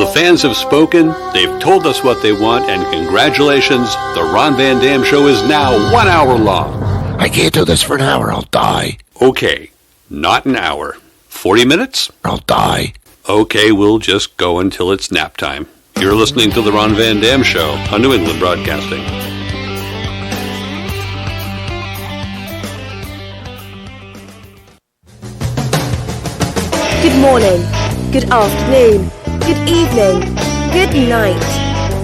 The fans have spoken, they've told us what they want, and congratulations, the Ron Van Dam Show is now 1 hour long. I can't do this for an hour, I'll die. Okay, not an hour. 40 minutes? I'll die. Okay, we'll just go until it's nap time. You're listening to the Ron Van Dam Show on New England Broadcasting. Good morning, good afternoon, good evening, good night.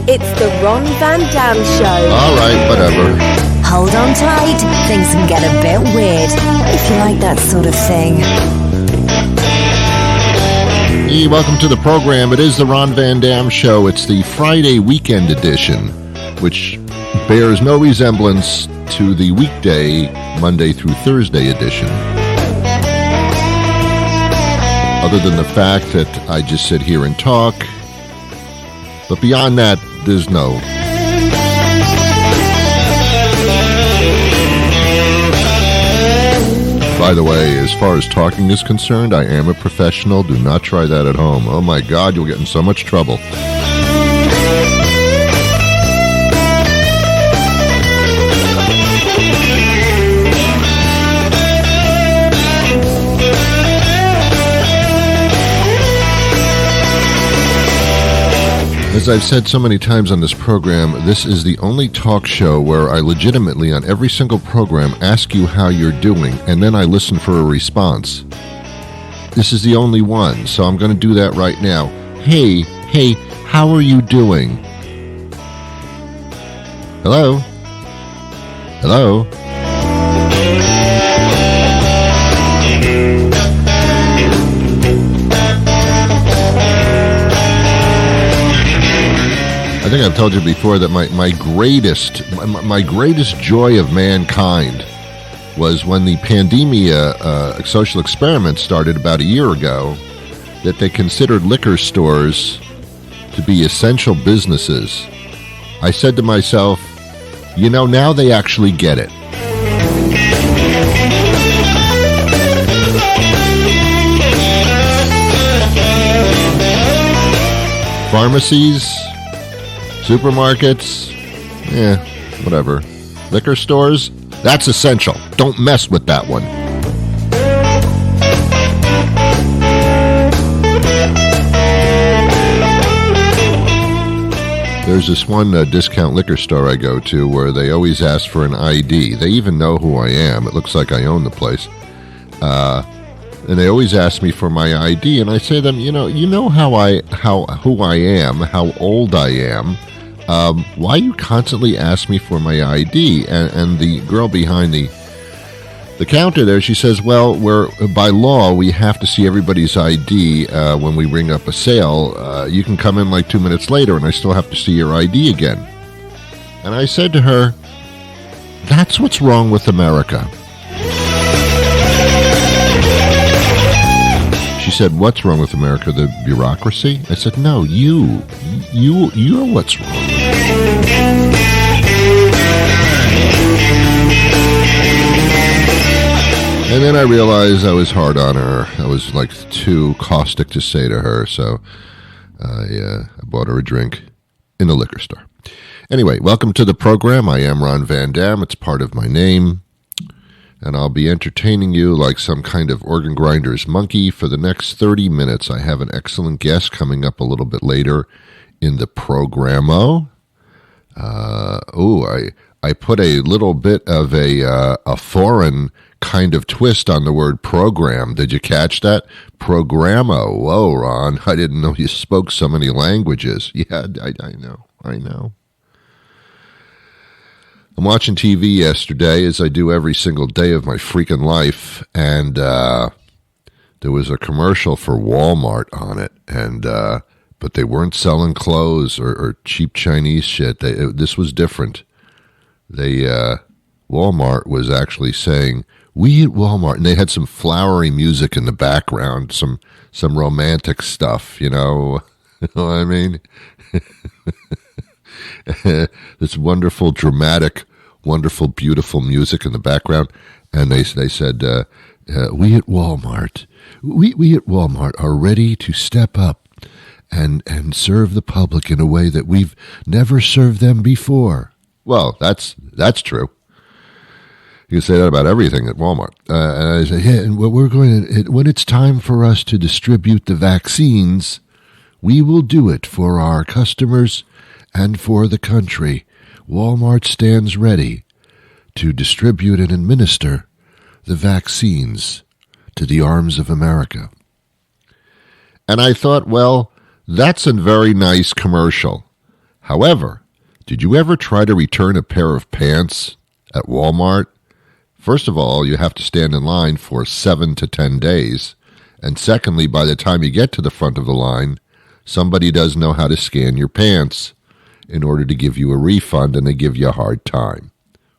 It's the Ron Van Dam Show. All right, whatever. Hold on tight, things can get a bit weird, if you like that sort of thing. Hey, welcome to the program. It is the Ron Van Dam Show. It's the Friday weekend edition, which bears no resemblance to the weekday, Monday through Thursday edition. Other than the fact that I just sit here and talk. But beyond that, there's no. By the way, as far as talking is concerned, I am a professional. Do not try that at home. Oh my God, you'll get in so much trouble. As I've said so many times on this program, this is the only talk show where I legitimately, on every single program, ask you how you're doing, and then I listen for a response. This is the only one, so I'm going to do that right now. Hey, how are you doing? Hello? Hello? I think I've told you before that my greatest joy of mankind was when the pandemia social experiment started about a year ago, that they considered liquor stores to be essential businesses. I said to myself, you know, now they actually get it. Pharmacies, supermarkets, whatever. Liquor stores, that's essential. Don't mess with that one. There's this one discount liquor store I go to where they always ask for an ID. They even know who I am. It looks like I own the place. And they always ask me for my ID, and I say to them, you know who I am, how old I am. Why you constantly ask me for my ID? And the girl behind the counter there, she says, well, by law, we have to see everybody's ID when we ring up a sale. You can come in like 2 minutes later, and I still have to see your ID again. And I said to her, that's what's wrong with America. She said, what's wrong with America? The bureaucracy? I said, no, you're what's wrong. And then I realized I was hard on her. I was like too caustic to say to her, so I bought her a drink in the liquor store. Anyway, welcome to the program. I am Ron Van Dam. It's part of my name. And I'll be entertaining you like some kind of organ grinder's monkey for the next 30 minutes. I have an excellent guest coming up a little bit later in the programo. I put a little bit of a foreign kind of twist on the word program. Did you catch that? Programo. Whoa, Ron, I didn't know you spoke so many languages. Yeah, I know. I'm watching TV yesterday, as I do every single day of my freaking life, and there was a commercial for Walmart on it, and but they weren't selling clothes or cheap Chinese shit. This was different. Walmart was actually saying, "We at Walmart," and they had some flowery music in the background, some romantic stuff, you know what I mean? This wonderful, dramatic, wonderful, beautiful music in the background, and they said, "We at Walmart, we at Walmart are ready to step up and serve the public in a way that we've never served them before. Well, that's true. You can say that about everything at Walmart. And I say, yeah, and when it's time for us to distribute the vaccines, we will do it for our customers and for the country. Walmart stands ready to distribute and administer the vaccines to the arms of America. And I thought, well, that's a very nice commercial. However, did you ever try to return a pair of pants at Walmart? First of all, you have to stand in line for 7 to 10 days. And secondly, by the time you get to the front of the line, somebody does know how to scan your pants in order to give you a refund, and they give you a hard time.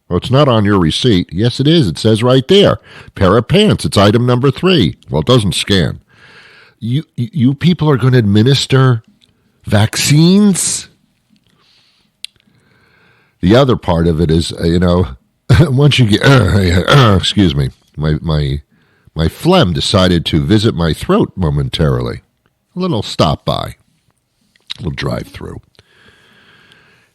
Well, it's not on your receipt. Yes, it is. It says right there, pair of pants. It's item number 3. Well, it doesn't scan. You people are going to administer vaccines? The other part of it is, once you get, excuse me, my phlegm decided to visit my throat momentarily. A little stop by, a little drive through.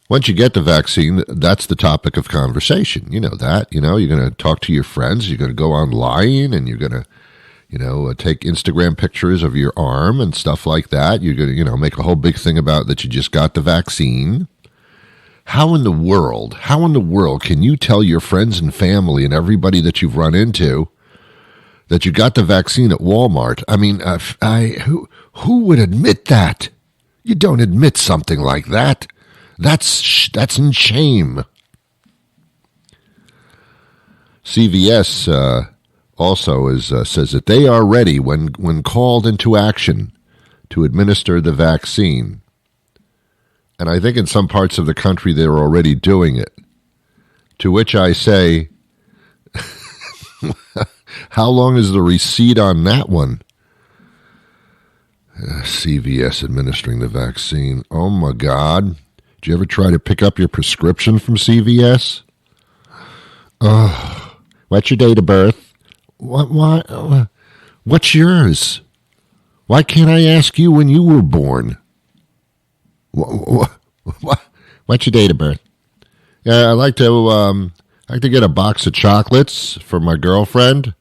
Once you get the vaccine, that's the topic of conversation. You know that. You're going to talk to your friends. You're going to go online, and you're going to, take Instagram pictures of your arm and stuff like that. You're going to, make a whole big thing about that you just got the vaccine. How in the world can you tell your friends and family and everybody that you've run into that you got the vaccine at Walmart? I mean, who would admit that? You don't admit something like that. That's in shame. CVS also says that they are ready when called into action to administer the vaccine. And I think in some parts of the country they're already doing it. To which I say, how long is the receipt on that one? CVS administering the vaccine. Oh my God. Did you ever try to pick up your prescription from CVS? Oh, what's your date of birth? What's yours? Why can't I ask you when you were born? What's your date of birth? Yeah, I like to get a box of chocolates for my girlfriend.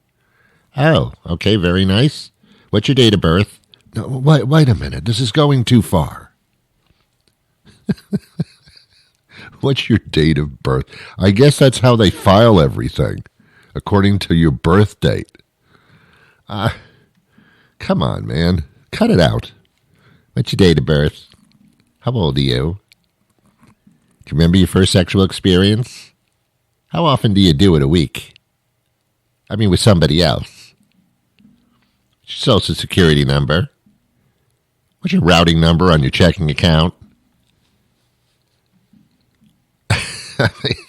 Oh, okay, very nice. What's your date of birth? No, wait a minute. This is going too far. What's your date of birth? I guess that's how they file everything, according to your birth date. Come on, man. Cut it out. What's your date of birth? How old are you? Do you remember your first sexual experience? How often do you do it a week? I mean, with somebody else. What's your social security number? What's your routing number on your checking account?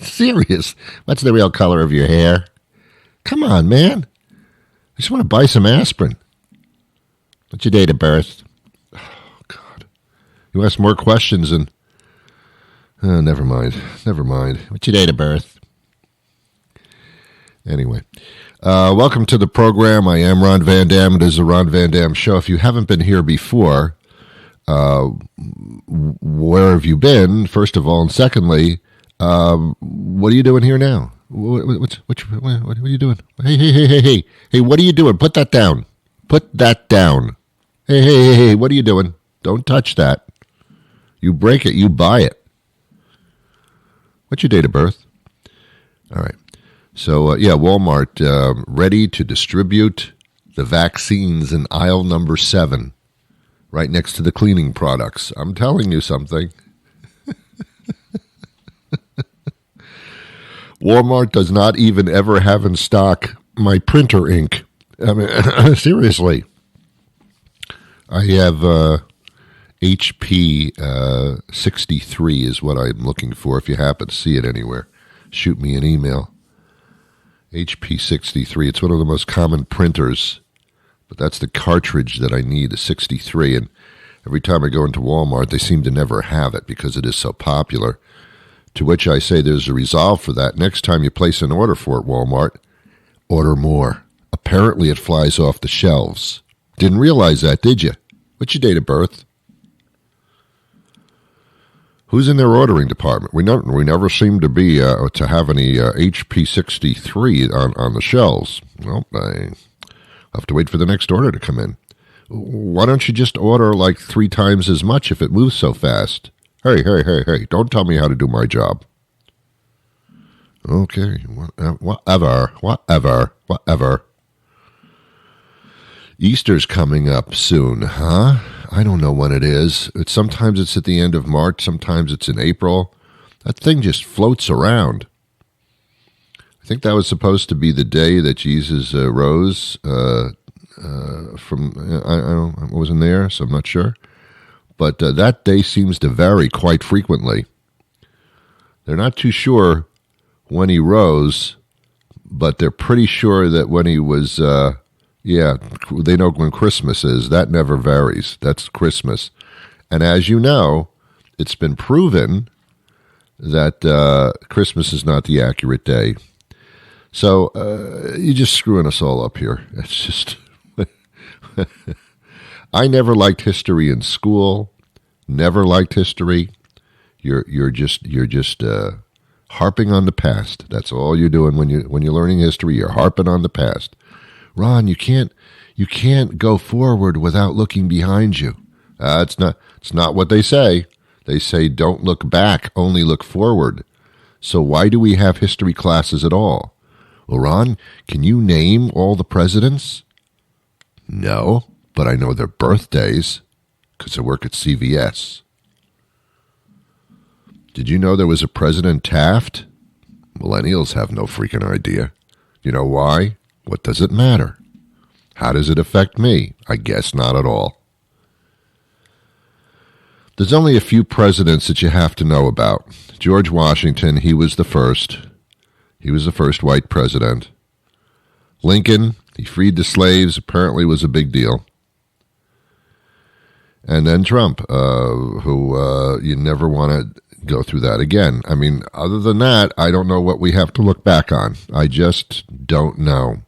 Serious. What's the real color of your hair? Come on, man. I just want to buy some aspirin. What's your date of birth? Oh, God. You ask more questions and... never mind. What's your date of birth? Anyway. Welcome to the program. I am Ron Van Dam. It is the Ron Van Dam Show. If you haven't been here before, where have you been, first of all? And secondly... what are you doing here now? What are you doing? Hey, what are you doing? Put that down. Hey, what are you doing? Don't touch that. You break it, you buy it. What's your date of birth? All right. So, Walmart ready to distribute the vaccines in aisle number 7, right next to the cleaning products. I'm telling you something. Walmart does not even ever have in stock my printer ink. I mean, seriously. I have HP 63 is what I'm looking for. If you happen to see it anywhere, shoot me an email. HP 63. It's one of the most common printers, but that's the cartridge that I need, the 63. And every time I go into Walmart, they seem to never have it because it is so popular. To which I say there's a resolve for that. Next time you place an order for it, Walmart, order more. Apparently it flies off the shelves. Didn't realize that, did you? What's your date of birth? Who's in their ordering department? We never seem to be to have any HP 63 on the shelves. Well, I have to wait for the next order to come in. Why don't you just order like 3 times as much if it moves so fast? Hey, don't tell me how to do my job. Okay, whatever. Easter's coming up soon, huh? I don't know when it is. Sometimes it's at the end of March, sometimes it's in April. That thing just floats around. I think that was supposed to be the day that Jesus rose from, I wasn't there, so I'm not sure. But that day seems to vary quite frequently. They're not too sure when he rose, but they're pretty sure that when he was, they know when Christmas is. That never varies. That's Christmas. And as you know, it's been proven that Christmas is not the accurate day. So you're just screwing us all up here. It's just... I never liked history in school. Never liked history. You're just harping on the past. That's all you're doing when you're learning history. You're harping on the past. Ron, you can't go forward without looking behind you. It's not what they say. They say don't look back, only look forward. So why do we have history classes at all? Well, Ron, can you name all the presidents? No, but I know their birthdays because I work at CVS. Did you know there was a President Taft? Millennials have no freaking idea. You know why? What does it matter? How does it affect me? I guess not at all. There's only a few presidents that you have to know about. George Washington, he was the first. He was the first white president. Lincoln, he freed the slaves, apparently was a big deal. And then Trump, who you never want to go through that again. I mean, other than that, I don't know what we have to look back on. I just don't know.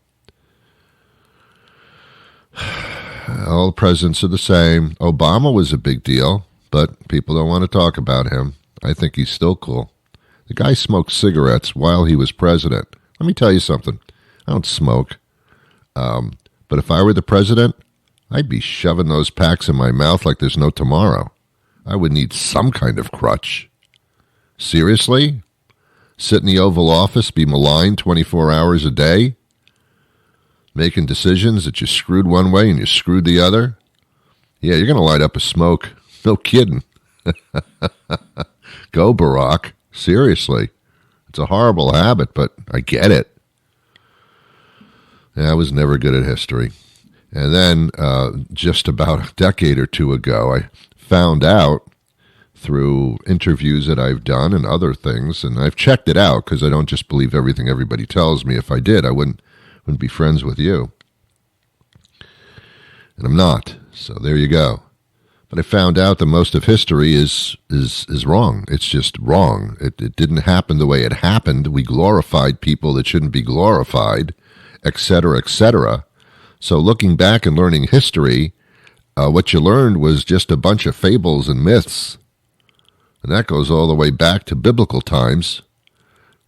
All the presidents are the same. Obama was a big deal, but people don't want to talk about him. I think he's still cool. The guy smoked cigarettes while he was president. Let me tell you something. I don't smoke. But if I were the president, I'd be shoving those packs in my mouth like there's no tomorrow. I would need some kind of crutch. Seriously? Sit in the Oval Office, be maligned 24 hours a day? Making decisions that you're screwed one way and you're screwed the other? Yeah, you're going to light up a smoke. No kidding. Go, Barack. Seriously. It's a horrible habit, but I get it. Yeah, I was never good at history. And then just about a decade or two ago, I found out through interviews that I've done and other things, and I've checked it out because I don't just believe everything everybody tells me. If I did, I wouldn't be friends with you. And I'm not. So there you go. But I found out that most of history is wrong. It's just wrong. It didn't happen the way it happened. We glorified people that shouldn't be glorified, etc., etc. So looking back and learning history, what you learned was just a bunch of fables and myths. And that goes all the way back to biblical times.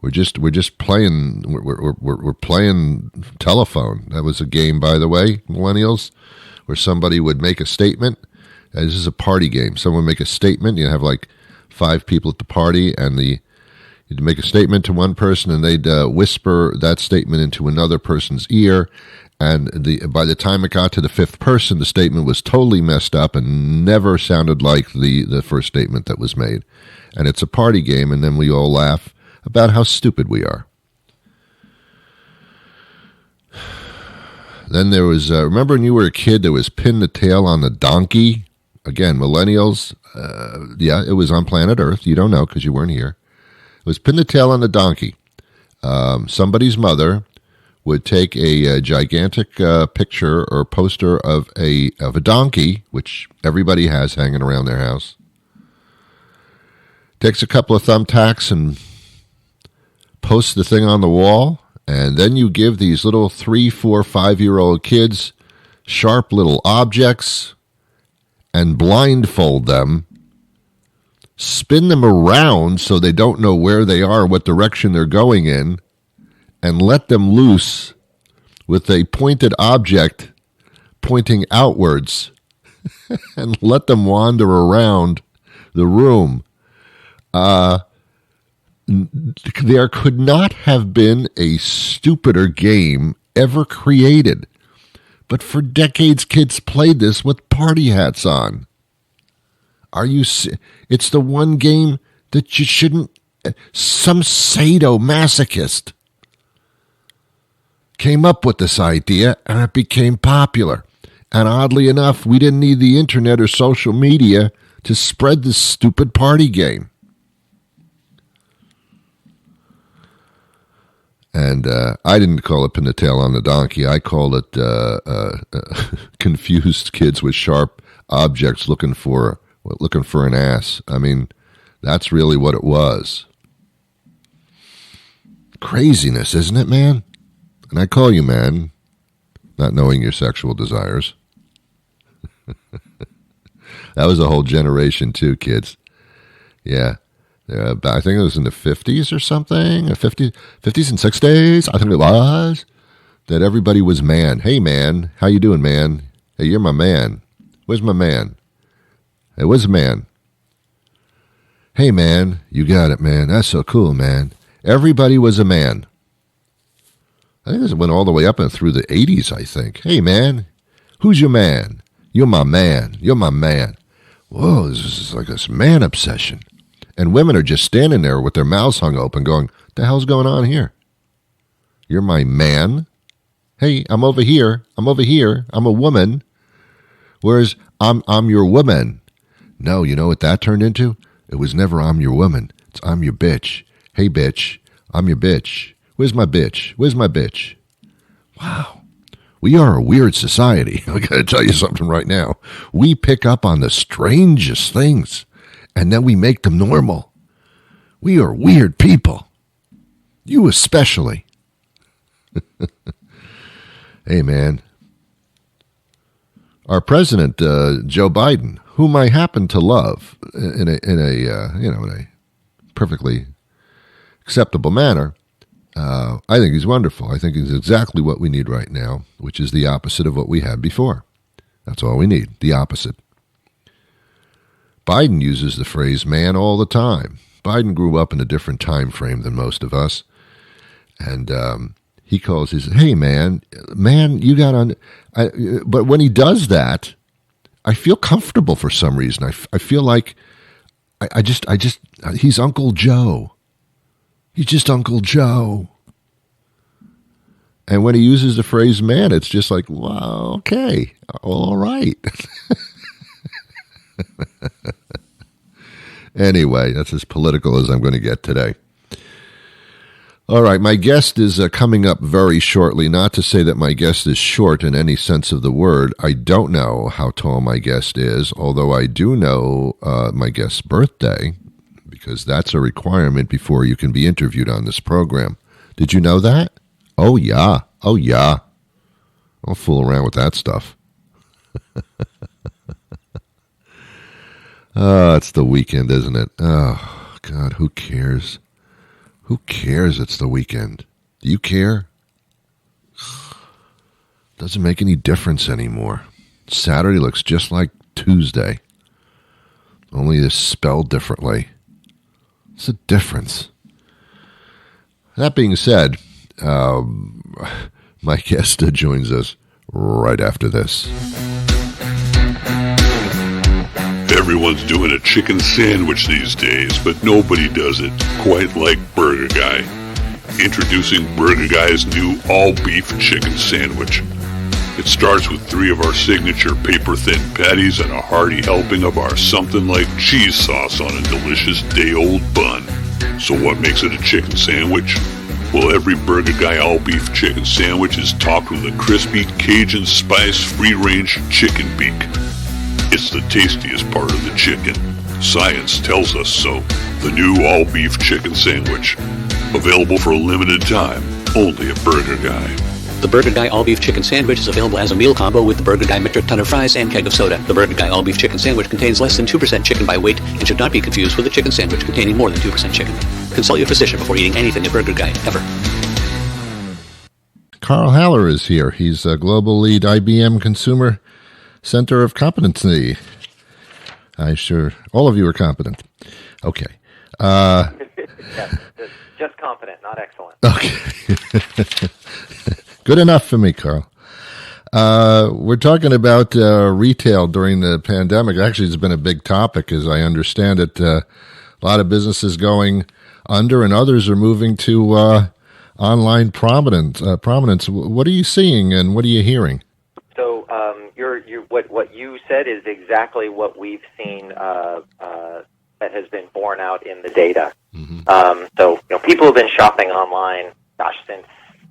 We're just playing. We're playing telephone. That was a game, by the way, millennials, where somebody would make a statement. This is a party game. Someone would make a statement. You have like 5 people at the party, and you'd make a statement to one person, and they'd whisper that statement into another person's ear. And by the time it got to the 5th person, the statement was totally messed up and never sounded like the first statement that was made. And it's a party game, and then we all laugh about how stupid we are. Then there was, remember when you were a kid, there was Pin the Tail on the Donkey? Again, millennials, yeah, it was on planet Earth. You don't know because you weren't here. It was Pin the Tail on the Donkey. Somebody's mother would take a gigantic picture or poster of a donkey, which everybody has hanging around their house. Takes a couple of thumbtacks and posts the thing on the wall, and then you give these little 3, 4, 5-year-old kids sharp little objects and blindfold them spin them around so they don't know where they are, what direction they're going in, and let them loose with a pointed object pointing outwards and let them wander around the room. There could not have been a stupider game ever created. But for decades, kids played this with party hats on. It's the one game that you shouldn't... Some sadomasochist came up with this idea, and it became popular. And oddly enough, we didn't need the internet or social media to spread this stupid party game. And I didn't call it pin the tail on the donkey. I called it confused kids with sharp objects looking for an ass. I mean, that's really what it was. Craziness, isn't it, man? And I call you man, not knowing your sexual desires. That was a whole generation too, kids. Yeah. I think it was in the 50s or something, 50s and 60s, I think it was, that everybody was man. Hey, man, how you doing, man? Hey, you're my man. Where's my man? Hey, where's the man? Hey, man, you got it, man. That's so cool, man. Everybody was a man. I think this went all the way up and through the 80s, I think. Hey, man, who's your man? You're my man. You're my man. Whoa, this is like this man obsession. And women are just standing there with their mouths hung open going, what the hell's going on here? You're my man? Hey, I'm over here. I'm over here. I'm a woman. Whereas I'm your woman. No, you know what that turned into? It was never I'm your woman. It's I'm your bitch. Hey, bitch. I'm your bitch. Where's my bitch? Where's my bitch? Wow. We are a weird society. I got to tell you something right now. We pick up on the strangest things. And then we make them normal. We are weird people. You especially. Hey, man. Our president, Joe Biden, whom I happen to love in a perfectly acceptable manner, I think he's wonderful. I think he's exactly what we need right now, which is the opposite of what we had before. That's all we need, the opposite. Biden uses the phrase man all the time. Biden grew up in a different time frame than most of us. And he calls his, hey, man, you got on. But when he does that, I feel comfortable for some reason. I feel like I just, he's Uncle Joe. He's just Uncle Joe. And when he uses the phrase man, it's just like, wow, okay, all right. Anyway, that's as political as I'm going to get today. All right, my guest is coming up very shortly. Not to say that my guest is short in any sense of the word. I don't know how tall my guest is, although I do know my guest's birthday, because that's a requirement before you can be interviewed on this program. Did you know that? Oh, yeah. Oh, yeah. I'll fool around with that stuff. Oh, it's the weekend, isn't it? Oh, God, who cares? Who cares it's the weekend? Do you care? Doesn't make any difference anymore. Saturday looks just like Tuesday. Only it's spelled differently. What's the difference? That being said, my guest joins us right after this. Everyone's doing a chicken sandwich these days, but nobody does it quite like Burger Guy. Introducing Burger Guy's new all-beef chicken sandwich. It starts with 3 of our signature paper-thin patties and a hearty helping of our something-like cheese sauce on a delicious day-old bun. So what makes it a chicken sandwich? Well, every Burger Guy all-beef chicken sandwich is topped with a crispy Cajun spice free-range chicken beak. It's the tastiest part of the chicken. Science tells us so. The new all-beef chicken sandwich. Available for a limited time, only at Burger Guy. The Burger Guy all-beef chicken sandwich is available as a meal combo with the Burger Guy metric ton of fries and keg of soda. The Burger Guy all-beef chicken sandwich contains less than 2% chicken by weight and should not be confused with a chicken sandwich containing more than 2% chicken. Consult your physician before eating anything at Burger Guy, ever. Karl Haller is here. He's a global lead IBM Consumer Center of Competency. All of you are competent. Okay. Yes, just competent, not excellent. Okay. Good enough for me, Karl. We're talking about retail during the pandemic. Actually, it's been a big topic, as I understand it. A lot of businesses going under, and others are moving to online prominence. What are you seeing, and what are you hearing? So, what you said is exactly what we've seen that has been borne out in the data. Mm-hmm. So, people have been shopping online, since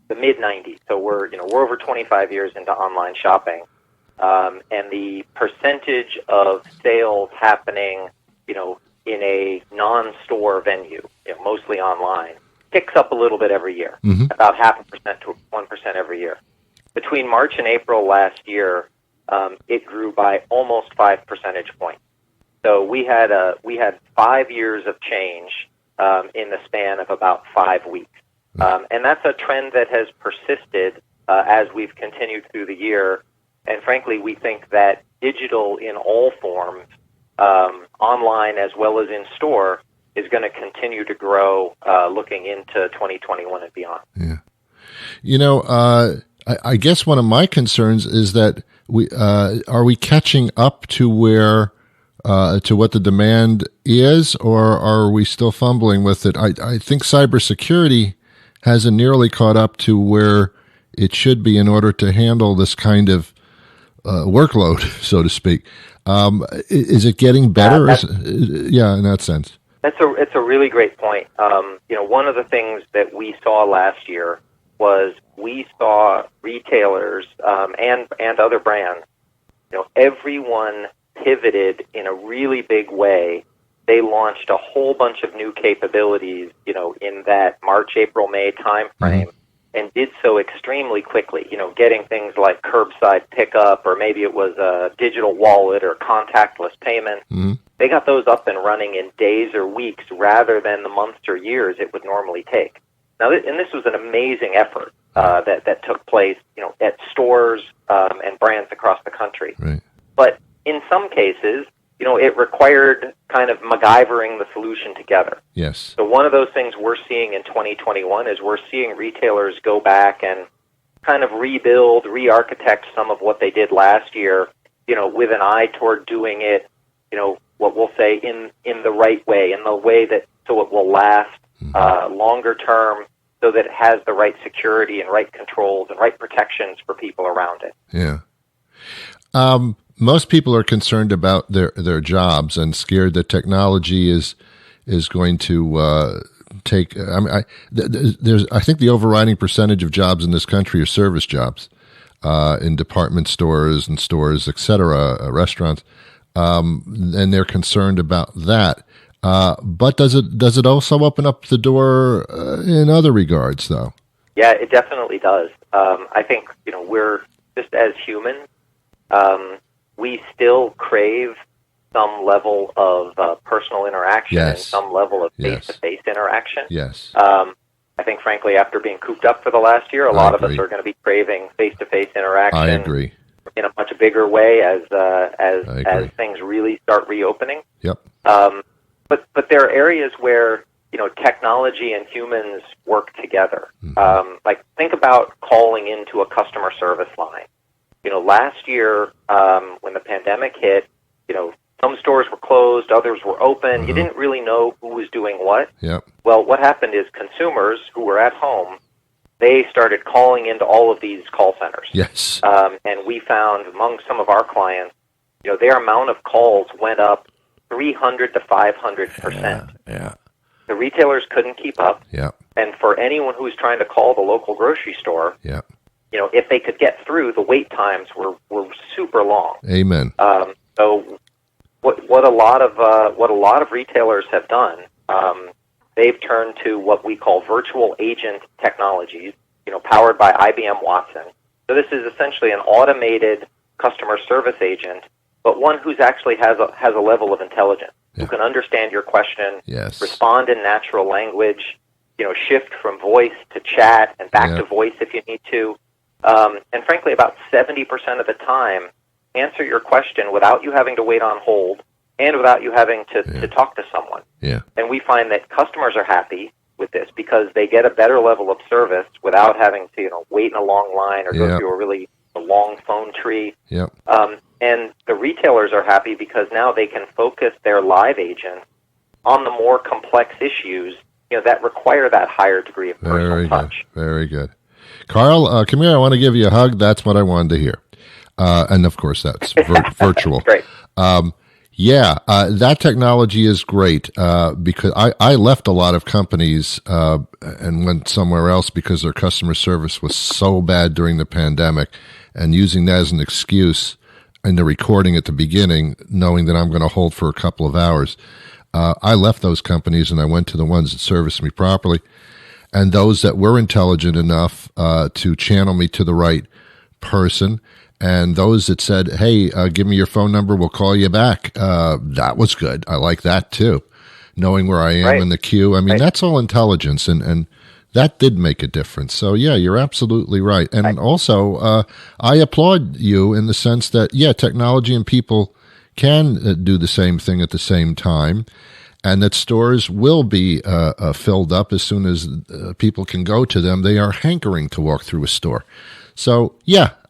the mid-'90s. So we're over 25 years into online shopping, and the percentage of sales happening, in a non-store venue, mostly online, ticks up a little bit every year, about 0.5% to 1% every year. Between March and April last year, it grew by almost 5 percentage points. So we had 5 years of change in the span of about 5 weeks. And that's a trend that has persisted as we've continued through the year. And frankly, we think that digital in all forms, online as well as in store, is going to continue to grow looking into 2021 and beyond. Yeah. I guess one of my concerns is that are we catching up to where to what the demand is, or are we still fumbling with it? I think cybersecurity hasn't nearly caught up to where it should be in order to handle this kind of workload, so to speak. Is it getting better? In that sense. It's a really great point. One of the things that we saw last year was we saw retailers and other brands, everyone pivoted in a really big way. They launched a whole bunch of new capabilities, in that March, April, May time frame, and did so extremely quickly, getting things like curbside pickup, or maybe it was a digital wallet or contactless payment. They got those up and running in days or weeks rather than the months or years it would normally take. Now, and this was an amazing effort that took place, at stores and brands across the country. Right. But in some cases, it required kind of MacGyvering the solution together. Yes. So one of those things we're seeing in 2021 is we're seeing retailers go back and kind of rebuild, re-architect some of what they did last year, with an eye toward doing it, what we'll say in the right way, in the way that so it will last longer term, so that it has the right security and right controls and right protections for people around it. Yeah. Most people are concerned about their jobs and scared that technology is going to take. I think the overriding percentage of jobs in this country are service jobs, in department stores and stores, etc., restaurants, and they're concerned about that. But does it also open up the door in other regards, though? Yeah, it definitely does. I think we're just as humans. We still crave some level of personal interaction and some level of face-to-face interaction. Yes. I think, frankly, after being cooped up for the last year, a lot of us are going to be craving face-to-face interaction. I agree. In a much bigger way as things really start reopening. Yep. But there are areas where technology and humans work together. Like think about calling into a customer service line. Last year, when the pandemic hit, some stores were closed, others were open. You didn't really know who was doing what. Yep. Well, what happened is consumers who were at home, they started calling into all of these call centers. Yes. And we found among some of our clients, their amount of calls went up 300 to 500%. Yeah. The retailers couldn't keep up. Yeah. And for anyone who was trying to call the local grocery store, yeah, if they could get through, the wait times were super long. Amen. So what a lot of retailers have done, they've turned to what we call virtual agent technologies. powered by IBM Watson. So this is essentially an automated customer service agent, but one who's actually has a level of intelligence, who can understand your question, respond in natural language, shift from voice to chat and back to voice if you need to. And frankly, about 70% of the time, answer your question without you having to wait on hold and without you having to talk to someone. Yeah. And we find that customers are happy with this because they get a better level of service without having to, wait in a long line or go through a really long phone tree. Yep. And the retailers are happy because now they can focus their live agents on the more complex issues, that require that higher degree of personal touch. Very good. Karl, come here. I want to give you a hug. That's what I wanted to hear. And of course, that's virtual. Great. That technology is great because I left a lot of companies and went somewhere else because their customer service was so bad during the pandemic, and using that as an excuse in the recording at the beginning, knowing that I'm going to hold for a couple of hours, I left those companies and I went to the ones that serviced me properly, and those that were intelligent enough to channel me to the right person. And those that said, hey, give me your phone number, we'll call you back. That was good. I like that too. Knowing where I am in the queue. I mean, that's all intelligence, and that did make a difference. So, yeah, you're absolutely right. And also, I applaud you in the sense that, technology and people can do the same thing at the same time, and that stores will be filled up as soon as people can go to them. They are hankering to walk through a store. So,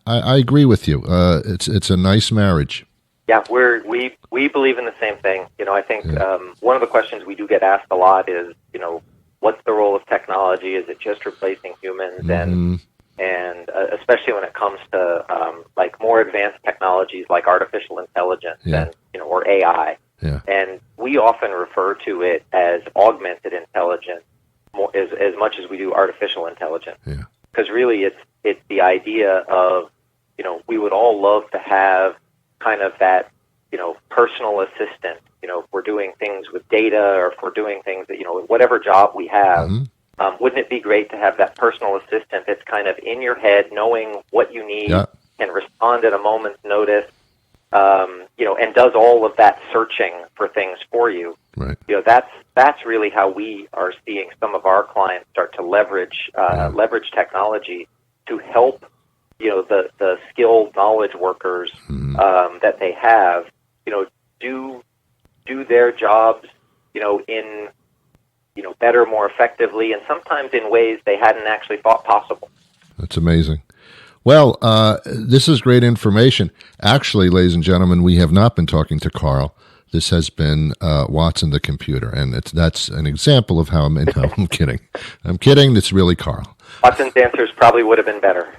I agree with you. It's a nice marriage. Yeah, we believe in the same thing. I think one of the questions we do get asked a lot is, what's the role of technology? Is it just replacing humans? Mm-hmm. And especially when it comes to like more advanced technologies like artificial intelligence and or AI. Yeah. And we often refer to it as augmented intelligence as much as we do artificial intelligence. Yeah. Because really, it's the idea of we would all love to have kind of that, personal assistant, if we're doing things with data or if we're doing things that, whatever job we have, wouldn't it be great to have that personal assistant that's kind of in your head, knowing what you need and respond at a moment's notice, and does all of that searching for things for you. Right. That's really how we are seeing some of our clients start to leverage technology to help the skilled knowledge workers that they have, do their jobs, in better, more effectively, and sometimes in ways they hadn't actually thought possible. That's amazing. Well, this is great information. Actually, ladies and gentlemen, we have not been talking to Karl. This has been Watson the computer, and that's an example of how I'm kidding. I'm kidding. It's really Karl. Watson's answers probably would have been better.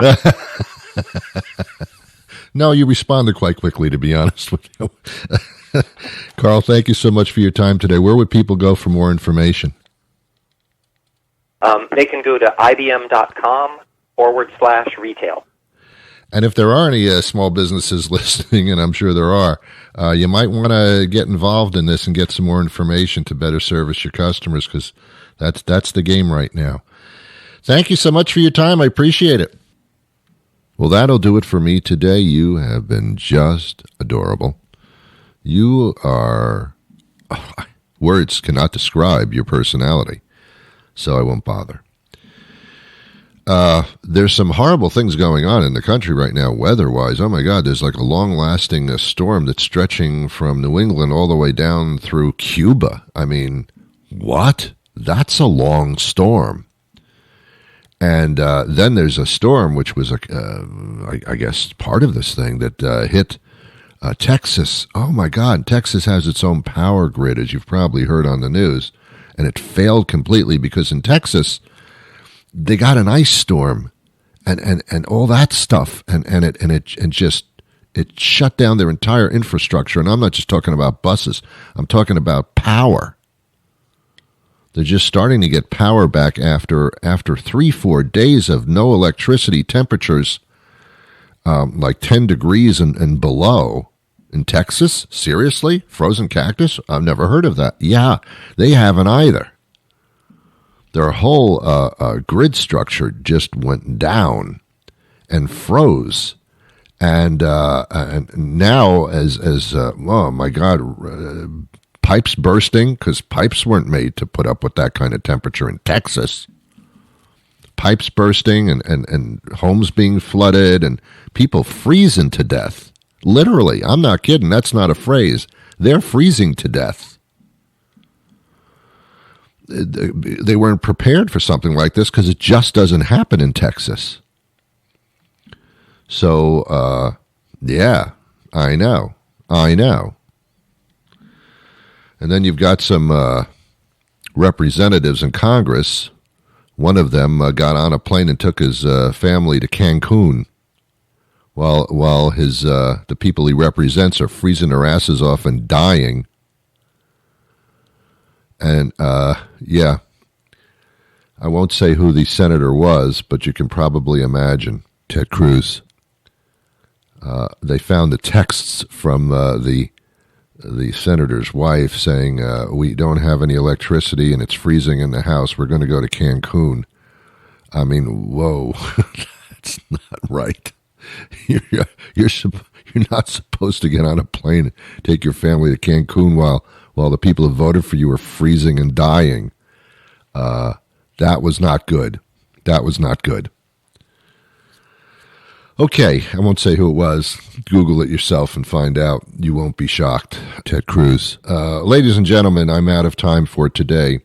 No, you responded quite quickly, to be honest with you. Karl, thank you so much for your time today. Where would people go for more information? They can go to ibm.com/retail. And if there are any small businesses listening, and I'm sure there are, you might want to get involved in this and get some more information to better service your customers, because that's the game right now. Thank you so much for your time. I appreciate it. Well, that'll do it for me today. You have been just adorable. You are... words cannot describe your personality, so I won't bother. There's some horrible things going on in the country right now, weather-wise. Oh, my God, there's like a long-lasting storm that's stretching from New England all the way down through Cuba. I mean, what? That's a long storm. And then there's a storm, which was, I guess, part of this thing that hit Texas. Oh, my God, Texas has its own power grid, as you've probably heard on the news. And it failed completely because in Texas, they got an ice storm and all that stuff. And it shut down their entire infrastructure. And I'm not just talking about buses. I'm talking about power. They're just starting to get power back after 3-4 days of no electricity, temperatures like 10 degrees and below in Texas. Seriously? Frozen cactus? I've never heard of that. Yeah, they haven't either. their whole grid structure just went down and froze. And now, as oh my God, pipes bursting, because pipes weren't made to put up with that kind of temperature in Texas. Pipes bursting and homes being flooded and people freezing to death. Literally, I'm not kidding. That's not a phrase. They're freezing to death. They weren't prepared for something like this because it just doesn't happen in Texas. So, yeah, I know. And then you've got some representatives in Congress. One of them got on a plane and took his family to Cancun while his the people he represents are freezing their asses off and dying. And, yeah, I won't say who the senator was, but you can probably imagine. Ted Cruz. They found the texts from the senator's wife saying, we don't have any electricity and it's freezing in the house. We're going to go to Cancun. I mean, whoa, that's not right. You're not supposed to get on a plane and take your family to Cancun while the people who voted for you are freezing and dying. That was not good. That was not good. Okay, I won't say who it was. Google it yourself and find out. You won't be shocked. Ted Cruz. Ladies and gentlemen, I'm out of time for today.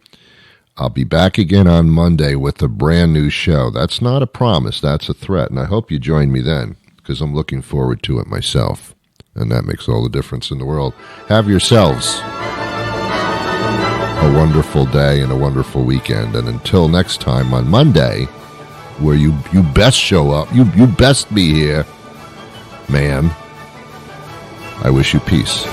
I'll be back again on Monday with a brand new show. That's not a promise. That's a threat. And I hope you join me then, because I'm looking forward to it myself. And that makes all the difference in the world. Have yourselves a wonderful day and a wonderful weekend. And until next time on Monday, where you best show up, you best be here, man, I wish you peace.